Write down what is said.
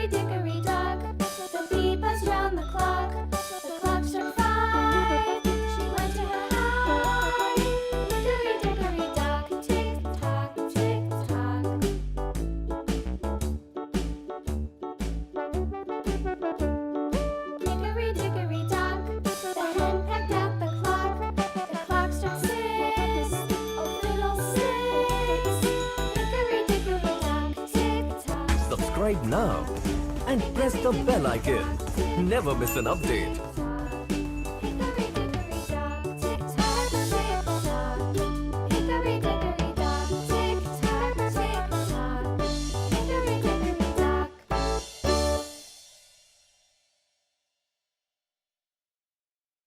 dickory dock, the bee buzzed round the clock. The clock struck 5. She went to her hive. Hickory dickory dock, tick tock, tick tock. Hickory dickory dock, the hen pecked at the clock. The clock struck 6. Oh, little 6. Hickory dickory dock, tick tock. Subscribe now and press the bell icon. Never miss an update.